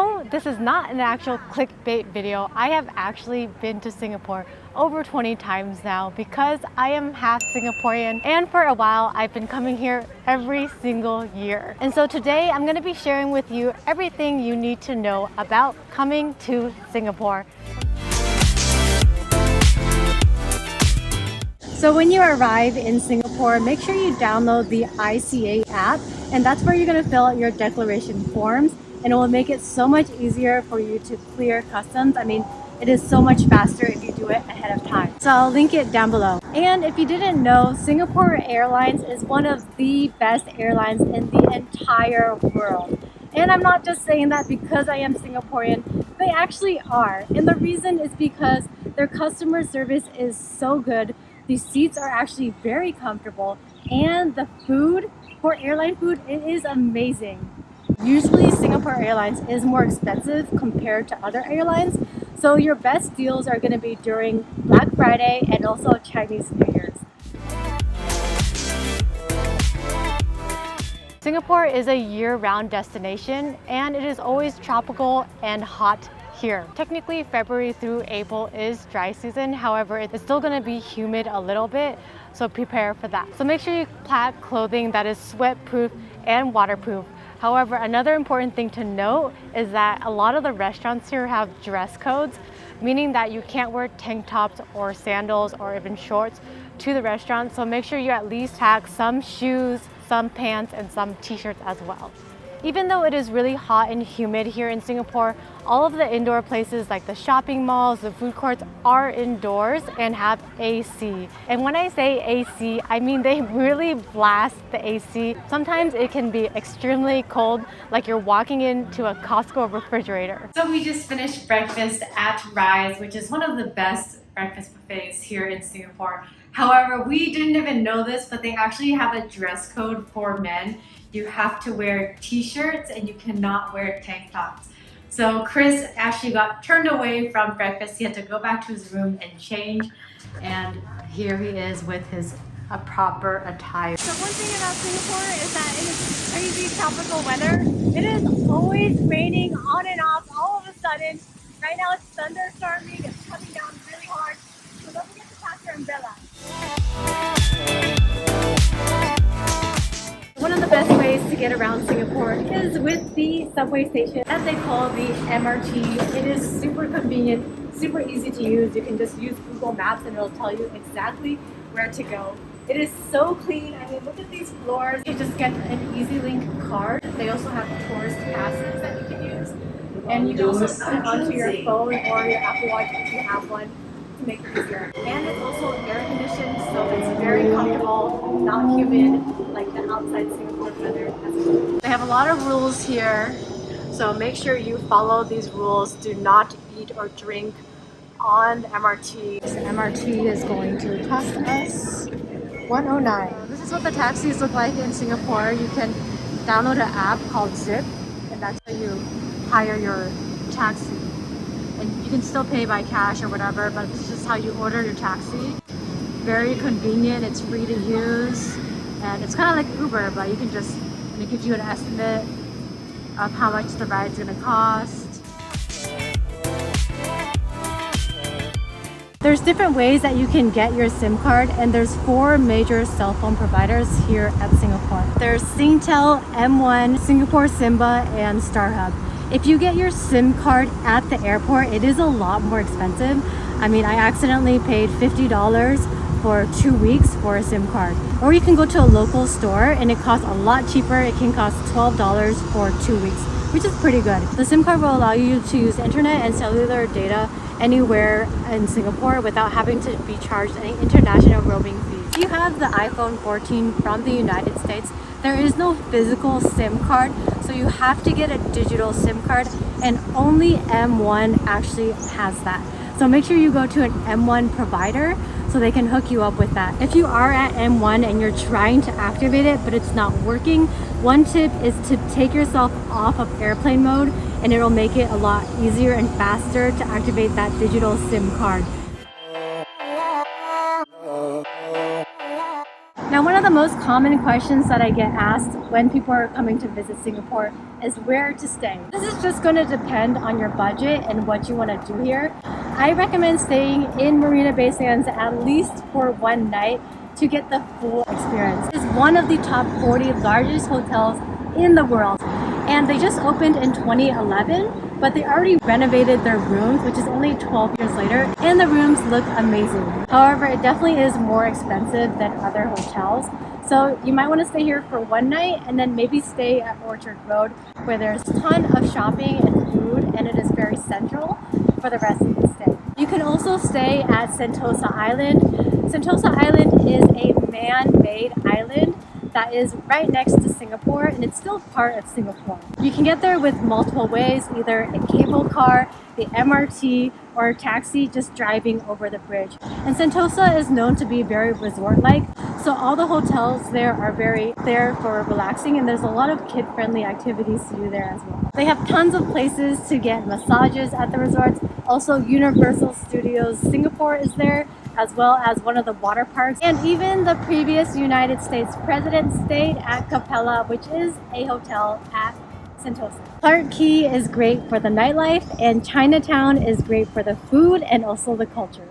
no, this is not an actual clickbait video. I have actually been to Singapore over 20 times now because I am half Singaporean, and for a while I've been coming here every single year. And so today I'm going to be sharing with you everything you need to know about coming to Singapore. So when you arrive in Singapore, make sure you download the ICA app, and that's where you're going to fill out your declaration forms, and it will make it so much easier for you to clear customs. I mean, it is so much faster if you do it ahead of time. So I'll link it down below. And if you didn't know, Singapore Airlines is one of the best airlines in the entire world. And I'm not just saying that because I am Singaporean, they actually are. And the reason is because their customer service is so good. The seats are actually very comfortable, and the food, for airline food, it is amazing. Usually Singapore Airlines is more expensive compared to other airlines, so your best deals are going to be during Black Friday and also Chinese New Year's. Singapore is a year-round destination, and it is always tropical and hot here. Technically, February through April is dry season. However, it's still going to be humid a little bit, so prepare for that. So make sure you pack clothing that is sweat-proof and waterproof. However, another important thing to note is that a lot of the restaurants here have dress codes, meaning that you can't wear tank tops or sandals or even shorts to the restaurant. So make sure you at least pack some shoes, some pants, and some t-shirts as well. Even though it is really hot and humid here in Singapore, all of the indoor places like the shopping malls, the food courts are indoors and have AC. And when I say AC, I mean they really blast the AC. Sometimes it can be extremely cold, like you're walking into a Costco refrigerator. So we just finished breakfast at Rise, which is one of the best breakfast buffets here in Singapore. However, we didn't even know this, but they actually have a dress code for men. You have to wear t-shirts and you cannot wear tank tops. So Chris actually got turned away from breakfast. He had to go back to his room and change. And here he is with his proper attire. So one thing about Singapore is that it is crazy tropical weather. It is always raining on and off all of a sudden. Right now it's thunderstorming, it's coming down really hard. So don't forget to pack your umbrella. One of the best ways to get around Singapore is with the subway station that they call the MRT. It is super convenient, super easy to use. You can just use Google Maps and it'll tell you exactly where to go. It is so clean. I mean, look at these floors. You just get an EasyLink card. They also have tourist passes that you can use. And you can also put it onto your phone or your Apple Watch if you have one, to make it easier. And it's also air conditioned, so it's very comfortable, not humid like the outside Singapore weather as well. They have a lot of rules here, so make sure you follow these rules. Do not eat or drink on the MRT. This MRT is going to cost us $109. This is what the taxis look like in Singapore. You can download an app called Zip, and that's how you hire your taxi. And you can still pay by cash or whatever, but this is just how you order your taxi. Very convenient, it's free to use, and it's kind of like Uber, but you can just, and it gives you an estimate of how much the ride's gonna cost. There's different ways that you can get your SIM card, and there's 4 major cell phone providers here at Singapore. There's Singtel, M1, Singapore Simba, and StarHub. If you get your SIM card at the airport, it is a lot more expensive. I mean, I accidentally paid $50 for 2 weeks for a SIM card. Or you can go to a local store and it costs a lot cheaper. It can cost $12 for 2 weeks, which is pretty good. The SIM card will allow you to use internet and cellular data anywhere in Singapore without having to be charged any international roaming fees. If you have the iPhone 14 from the United States, there is no physical SIM card, so you have to get a digital SIM card, and only M1 actually has that. So make sure you go to an M1 provider so they can hook you up with that. If you are at M1 and you're trying to activate it but it's not working, one tip is to take yourself off of airplane mode, and it'll make it a lot easier and faster to activate that digital SIM card. Now, one of the most common questions that I get asked when people are coming to visit Singapore is where to stay. This is just going to depend on your budget and what you want to do here. I recommend staying in Marina Bay Sands at least for one night to get the full experience. It's one of the top 40 largest hotels in the world, and they just opened in 2011, but they already renovated their rooms, which is only 12 years later, and the rooms look amazing. However, it definitely is more expensive than other hotels. So you might want to stay here for one night and then maybe stay at Orchard Road, where there's a ton of shopping and food, and it is very central for the rest of the stay. You can also stay at Sentosa Island. Sentosa Island is a man-made island that is right next to Singapore, and it's still part of Singapore. You can get there with multiple ways, either a cable car, the MRT, or a taxi just driving over the bridge. And Sentosa is known to be very resort-like, so all the hotels there are very there for relaxing, and there's a lot of kid-friendly activities to do there as well. They have tons of places to get massages at the resorts. Also, Universal Studios Singapore is there, as well as one of the water parks. And even the previous United States president stayed at Capella, which is a hotel at Sentosa. Clarke Quay is great for the nightlife, and Chinatown is great for the food and also the culture.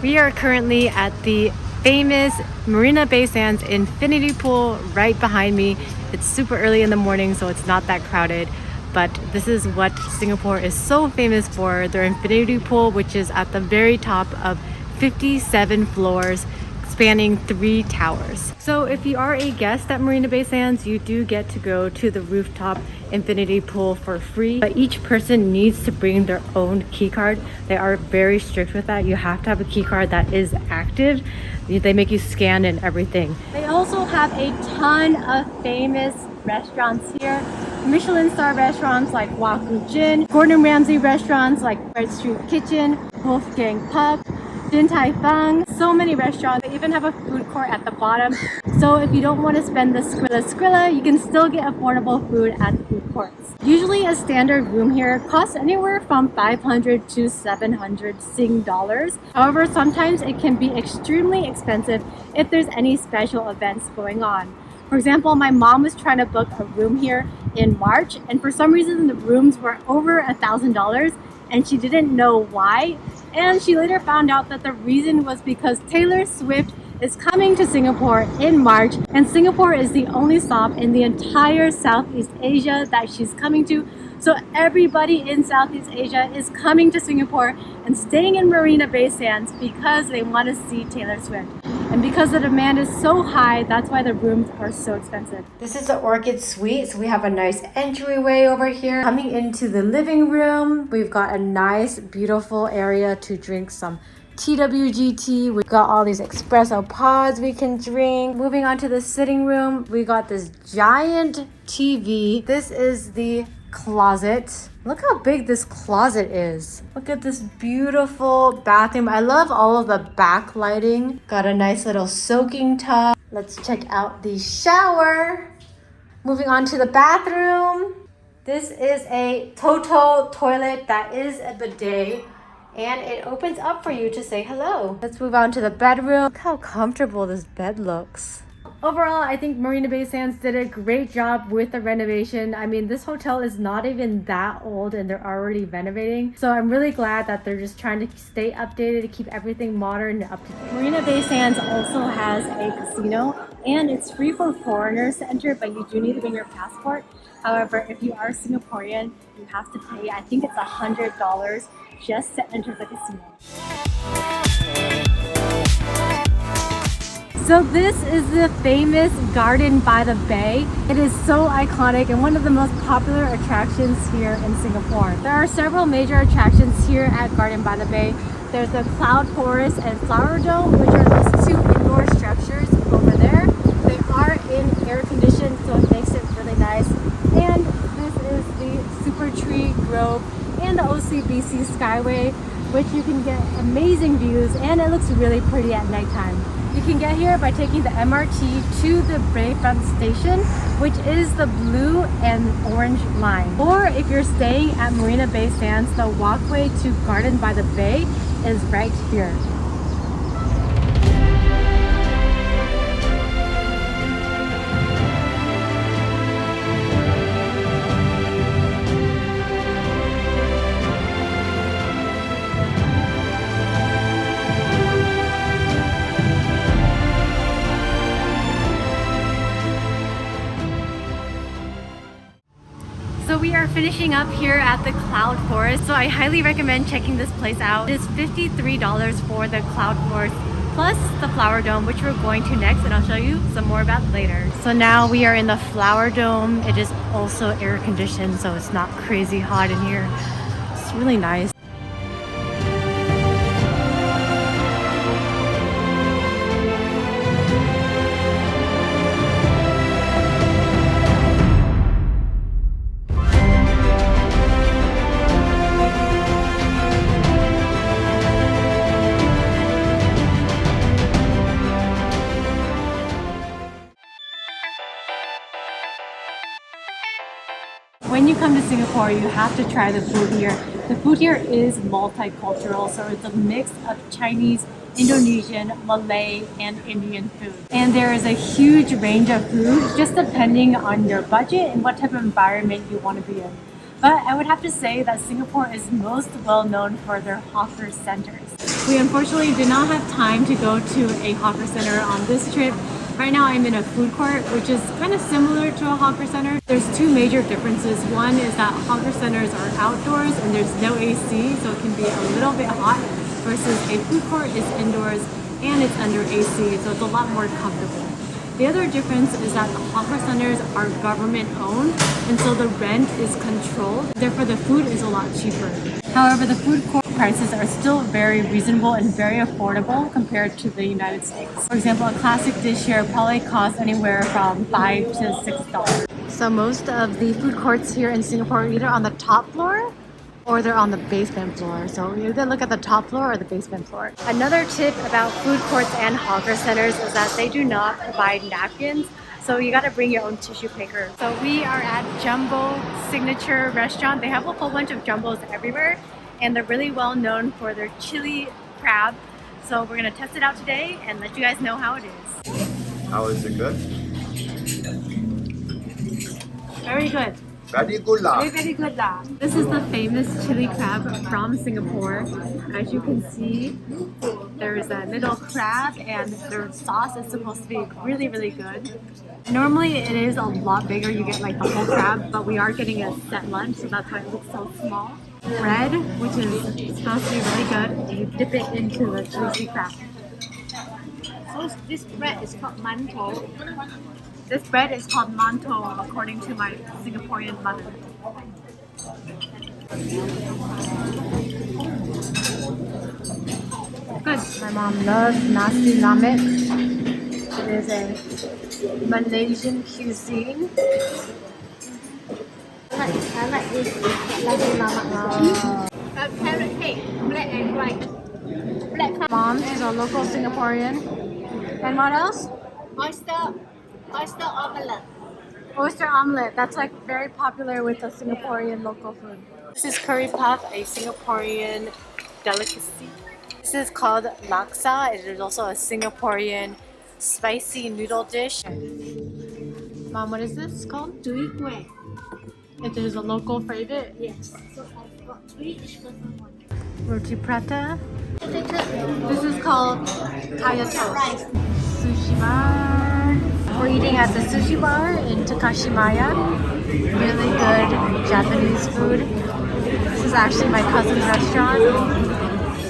We are currently at the famous Marina Bay Sands infinity pool right behind me. It's super early in the morning, so it's not that crowded. But this is what Singapore is so famous for, their infinity pool, which is at the very top of 57 floors, spanning 3 towers. So if you are a guest at Marina Bay Sands, you do get to go to the rooftop infinity pool for free, but each person needs to bring their own key card. They are very strict with that. You have to have a key card that is active. They make you scan and everything. They also have a ton of famous restaurants here. Michelin star restaurants like Waku Jin, Gordon Ramsay restaurants like Bread Street Kitchen, Wolfgang Pub, Din Tai Fung, so many restaurants. They even have a food court at the bottom. So if you don't want to spend the skrilla, you can still get affordable food at the food courts. Usually a standard room here costs anywhere from 500 to 700 Sing dollars. However, sometimes it can be extremely expensive if there's any special events going on. For example, my mom was trying to book a room here in March, and for some reason the rooms were over $1,000, and she didn't know why. And she later found out that the reason was because Taylor Swift is coming to Singapore in March, and Singapore is the only stop in the entire Southeast Asia that she's coming to. So everybody in Southeast Asia is coming to Singapore and staying in Marina Bay Sands because they want to see Taylor Swift. And because the demand is so high, that's why the rooms are so expensive. This is the Orchid Suite. So we have a nice entryway over here. Coming into the living room, we've got a nice, beautiful area to drink some TWGT. We've got all these espresso pods we can drink. Moving on to the sitting room, we got this giant TV. This is the closet. Look how big this closet is. Look at this beautiful bathroom. I love all of the backlighting. Got a nice little soaking tub. Let's check out the shower. Moving on to the bathroom. This is a Toto toilet that is a bidet, and it opens up for you to say hello. Let's move on to the bedroom. Look how comfortable this bed looks. Overall, I think Marina Bay Sands did a great job with the renovation. I mean, this hotel is not even that old and they're already renovating. So I'm really glad that they're just trying to stay updated to keep everything modern and up to date. Marina Bay Sands also has a casino, and it's free for foreigners to enter, but you do need to bring your passport. However, if you are Singaporean, you have to pay, I think it's $100 just to enter the casino. So this is the famous Garden by the Bay. It is so iconic and one of the most popular attractions here in Singapore. There are several major attractions here at Garden by the Bay. There's the Cloud Forest and Flower Dome, which are these 2 indoor structures over there. They are in air conditioned, so it makes it really nice. And this is the Super Tree Grove and the OCBC Skyway, which you can get amazing views, and it looks really pretty at nighttime. You can get here by taking the MRT to the Bayfront Station, which is the blue and orange line. Or if you're staying at Marina Bay Sands, the walkway to Garden by the Bay is right here. So we are finishing up here at the Cloud Forest. So I highly recommend checking this place out. It is $53 for the Cloud Forest plus the Flower Dome, which we're going to next, and I'll show you some more about later. So now we are in the Flower Dome. It is also air conditioned, so it's not crazy hot in here. It's really nice. When you come to Singapore, you have to try the food here. The food here is multicultural, so it's a mix of Chinese, Indonesian, Malay, and Indian food. And there is a huge range of food, just depending on your budget and what type of environment you want to be in. But I would have to say that Singapore is most well known for their hawker centers. We unfortunately did not have time to go to a hawker center on this trip. Right now I'm in a food court, which is kind of similar to a hawker center. There's two major differences. One is that hawker centers are outdoors and there's no AC, so it can be a little bit hot, versus a food court is indoors and it's under AC, so it's a lot more comfortable. The other difference is that the hawker centers are government owned, and so the rent is controlled. Therefore, the food is a lot cheaper. However, the food court prices are still very reasonable and very affordable compared to the United States. For example, a classic dish here probably costs anywhere from $5 to $6. So most of the food courts here in Singapore are either on the top floor or they're on the basement floor. So you either look at the top floor or the basement floor. Another tip about food courts and hawker centers is that they do not provide napkins. So you gotta bring your own tissue paper. So we are at Jumbo Signature Restaurant. They have a whole bunch of jumbos everywhere, and they're really well known for their chili crab. So we're gonna test it out today and let you guys know how it is. How is it good? Very good. Very good lah. Very good lah. This is the famous chili crab from Singapore. As you can see, there is a little crab and their sauce is supposed to be really, really good. Normally it is a lot bigger, you get like the whole crab, but we are getting a set lunch, so that's why it looks so small. Bread, which is supposed to be really good, and you dip it into the juicy crab. So this bread is called mantou. This bread is called mantou, according to my Singaporean mother. Good. My mom loves nasi lemak. It is a Malaysian cuisine. I like this nasi lemak. Carrot cake, black and white. Black. Mom, she's a local Singaporean. And what else? Oyster omelette. Oyster omelette. That's like very popular with the Singaporean local food. This is curry puff, a Singaporean delicacy. This is called laksa. It is also a Singaporean spicy noodle dish. Mom, what is this called? Tui kueh. It is a local favorite. Yes. So I've got 3 each person one. Roti prata. This is called kaya toast. Sushi bar. We're eating at the sushi bar in Takashimaya. Really good Japanese food. This is actually my cousin's restaurant.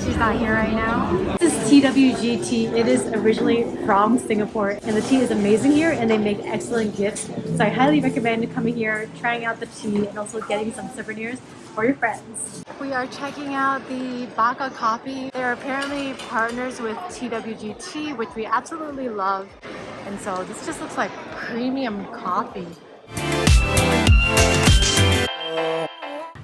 She's not here right now. This is TWG tea. It is originally from Singapore, and the tea is amazing here, and they make excellent gifts. So I highly recommend coming here, trying out the tea, and also getting some souvenirs for your friends. We are checking out the Baka coffee. They're apparently partners with TWG tea, which we absolutely love. And so this just looks like premium coffee.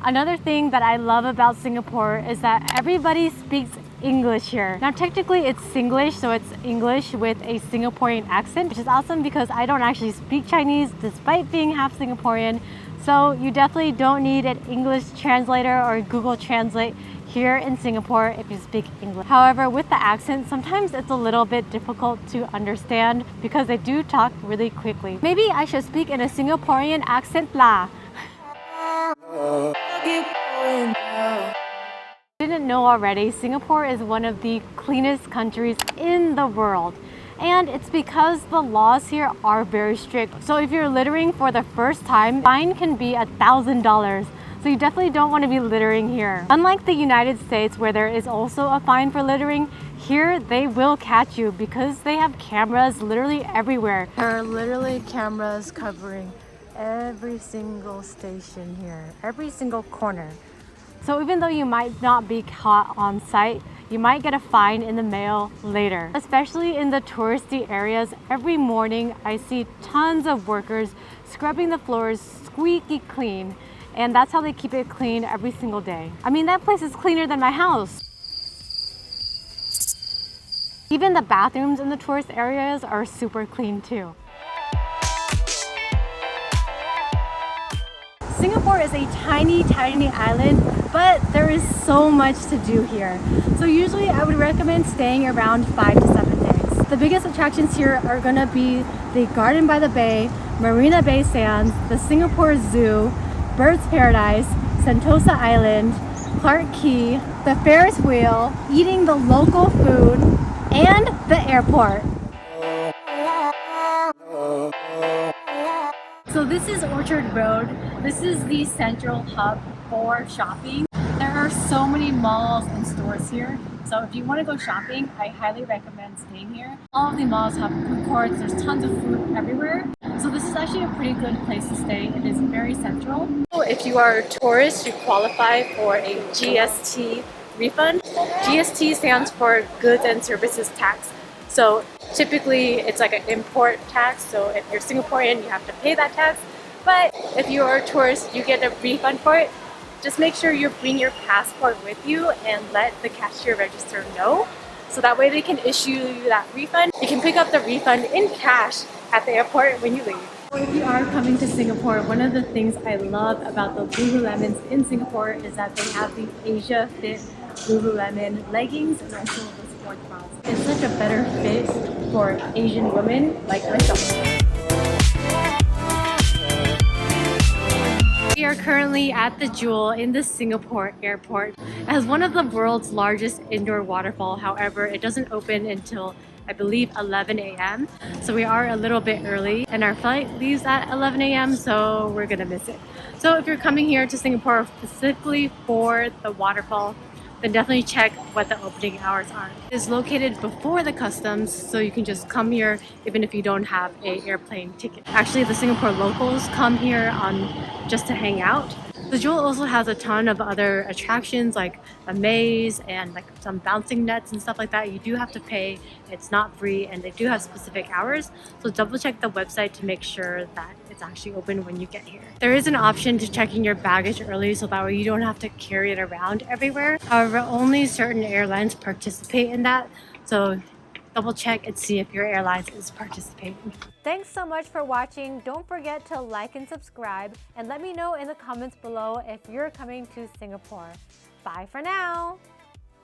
Another thing that I love about Singapore is that everybody speaks English here. Now technically it's Singlish, so it's English with a Singaporean accent, which is awesome because I don't actually speak Chinese despite being half Singaporean. So you definitely don't need an English translator or Google Translate here in Singapore if you speak English. However, with the accent, sometimes it's a little bit difficult to understand because they do talk really quickly. Maybe I should speak in a Singaporean accent lah. Didn't know already, Singapore is one of the cleanest countries in the world. And it's because the laws here are very strict. So if you're littering for the first time, fine can be $1,000. So you definitely don't want to be littering here. Unlike the United States where there is also a fine for littering, here they will catch you because they have cameras literally everywhere. There are literally cameras covering every single station here, every single corner. So even though you might not be caught on site, you might get a fine in the mail later. Especially in the touristy areas, every morning I see tons of workers scrubbing the floors squeaky clean. And that's how they keep it clean every single day. I mean, that place is cleaner than my house. Even the bathrooms in the tourist areas are super clean too. Singapore is a tiny, tiny island, but there is so much to do here. So usually I would recommend staying around 5 to 7 days. The biggest attractions here are gonna be the Garden by the Bay, Marina Bay Sands, the Singapore Zoo, Bird's Paradise, Sentosa Island, Clark Quay, the Ferris wheel, eating the local food, and the airport. So this is Orchard Road. This is the central hub for shopping. There are so many malls and stores here. So if you want to go shopping, I highly recommend staying here. All of the malls have food courts. There's tons of food everywhere. So this is actually a pretty good place to stay. It is very central. So if you are a tourist, you qualify for a GST refund. GST stands for Goods and Services Tax. So typically it's like an import tax. So if you're Singaporean, you have to pay that tax. But if you are a tourist, you get a refund for it. Just make sure you bring your passport with you and let the cashier register know. So that way they can issue you that refund. You can pick up the refund in cash at the airport when you leave. If you are coming to Singapore, one of the things I love about the Lululemons in Singapore is that they have the Asia Fit Lululemon leggings and also the sports bras. It's such a better fit for Asian women like myself. We are currently at the Jewel in the Singapore airport. It has one of the world's largest indoor waterfall. However, it doesn't open until I believe 11 a.m. So we are a little bit early and our flight leaves at 11 a.m. so we're gonna miss it. So if you're coming here to Singapore specifically for the waterfall, then definitely check what the opening hours are. It is located before the customs, so you can just come here even if you don't have an airplane ticket. Actually, the Singapore locals come here just to hang out. The Jewel also has a ton of other attractions like a maze and like some bouncing nets and stuff like that. You do have to pay, it's not free, and they do have specific hours. So double check the website to make sure that it's actually open when you get here. There is an option to check in your baggage early so that way you don't have to carry it around everywhere. However, only certain airlines participate in that. So double check and see if your airline is participating. Thanks so much for watching. Don't forget to like and subscribe and let me know in the comments below if you're coming to Singapore. Bye for now.